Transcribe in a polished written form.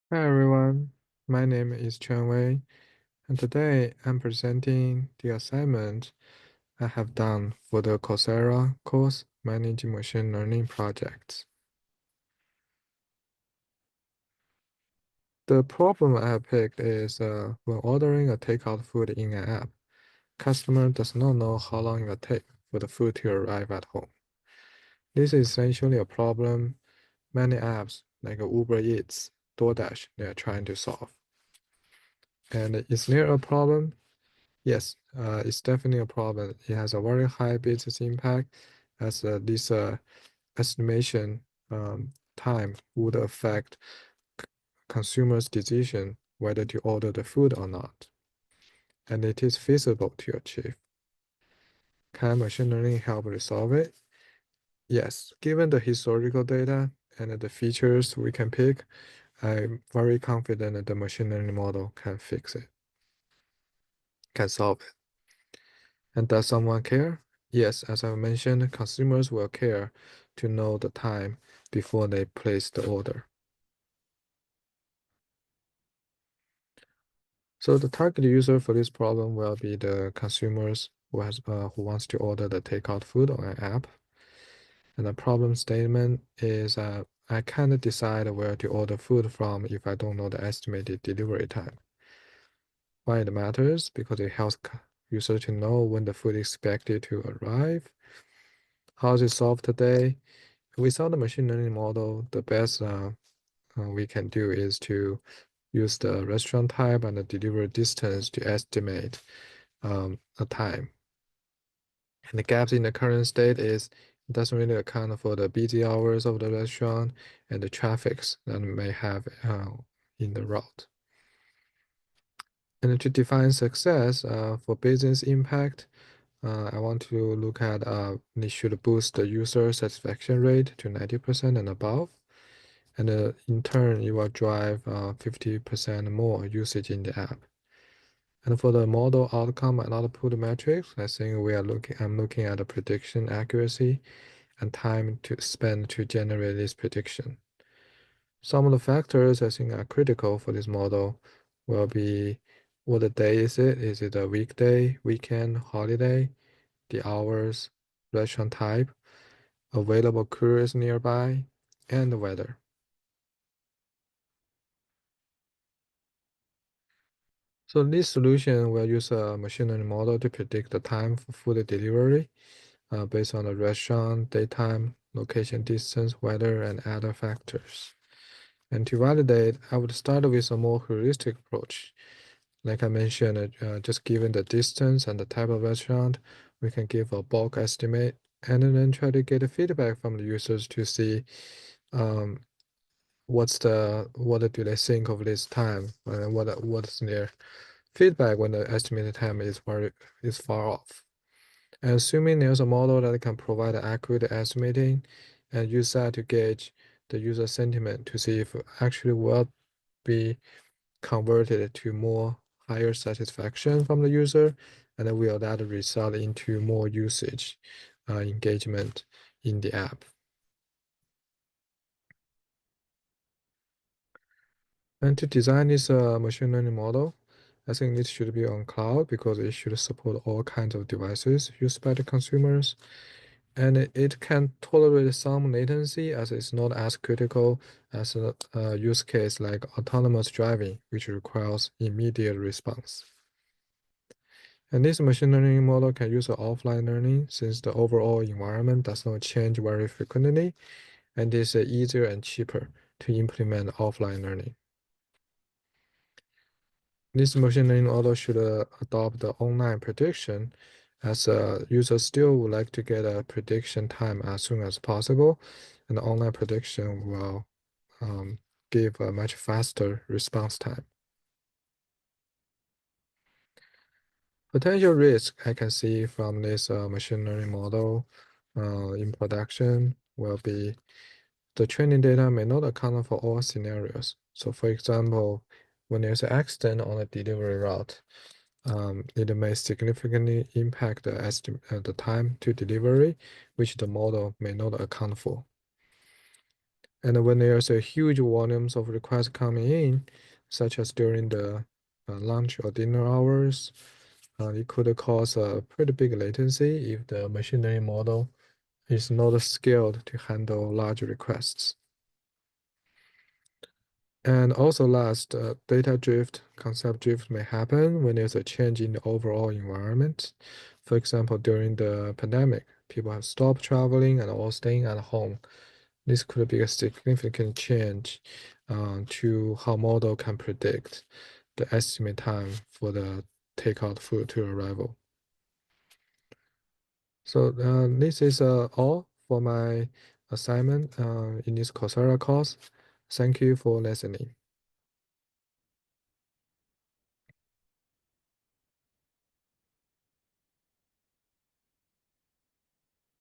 Hi everyone, my name is Chen Wei, and today I'm presenting the assignment I have done for the Coursera course Managing Machine Learning Projects. The problem I have picked is when ordering a takeout food in an app, customer does not know how long it will take for the food to arrive at home. This is essentially a problem many apps like Uber Eats, DoorDash, they are trying to solve. And is there a problem? Yes, it's definitely a problem. It has a very high business impact as this estimation time would affect consumers' decision whether to order the food or not. And it is feasible to achieve. Can machine learning help resolve it? Yes, given the historical data and the features we can pick, I'm very confident that the machine learning model can fix it, can solve it. And does someone care? Yes, as I mentioned, consumers will care to know the time before they place the order. So the target user for this problem will be the consumers who wants to order the takeout food on an app. And the problem statement is I can't decide where to order food from if I don't know the estimated delivery time. Why it matters? Because it helps user to know when the food is expected to arrive. How is it solved today? Without the machine learning model, the best we can do is to use the restaurant type and the delivery distance to estimate a time. And the gaps in the current state is it doesn't really account for the busy hours of the restaurant and the traffics that may have in the route. And to define success for business impact, I want to look at it should boost the user satisfaction rate to 90% and above. And in turn, it will drive 50% more usage in the app. And for the model outcome and output metrics, I think I'm looking at the prediction accuracy and time to spend to generate this prediction. Some of the factors I think are critical for this model will be what the day is it? Is it a weekday, weekend, holiday, the hours, restaurant type, available couriers nearby, and the weather. So this solution will use a machine learning model to predict the time for food delivery based on the restaurant, daytime, location, distance, weather, and other factors. And to validate, I would start with a more heuristic approach. Like I mentioned, just given the distance and the type of restaurant, we can give a bulk estimate and then try to get a feedback from the users to see um, what do they think of this time and what's their feedback when the estimated time is far off. And assuming there's a model that can provide accurate estimating and use that to gauge the user sentiment to see if it actually will be converted to more higher satisfaction from the user, and then will that result into more usage, engagement in the app. And to design this machine learning model, I think it should be on cloud because it should support all kinds of devices used by the consumers. And it can tolerate some latency as it's not as critical as a use case like autonomous driving, which requires immediate response. And this machine learning model can use offline learning since the overall environment does not change very frequently, and is easier and cheaper to implement offline learning. This machine learning model should adopt the online prediction as users still would like to get a prediction time as soon as possible, and the online prediction will um, give a much faster response time. Potential risk I can see from this machine learning model in production will be the training data may not account for all scenarios. So for example, when there's an accident on a delivery route, it may significantly impact the time to delivery, which the model may not account for. And when there's a huge volumes of requests coming in, such as during the lunch or dinner hours, it could cause a pretty big latency if the machine learning model is not scaled to handle large requests. And also last, data drift, concept drift may happen when there's a change in the overall environment. For example, during the pandemic, people have stopped traveling and all staying at home. This could be a significant change to how model can predict the estimate time for the takeout food to arrival. So this is all for my assignment in this Coursera course. Thank you for listening.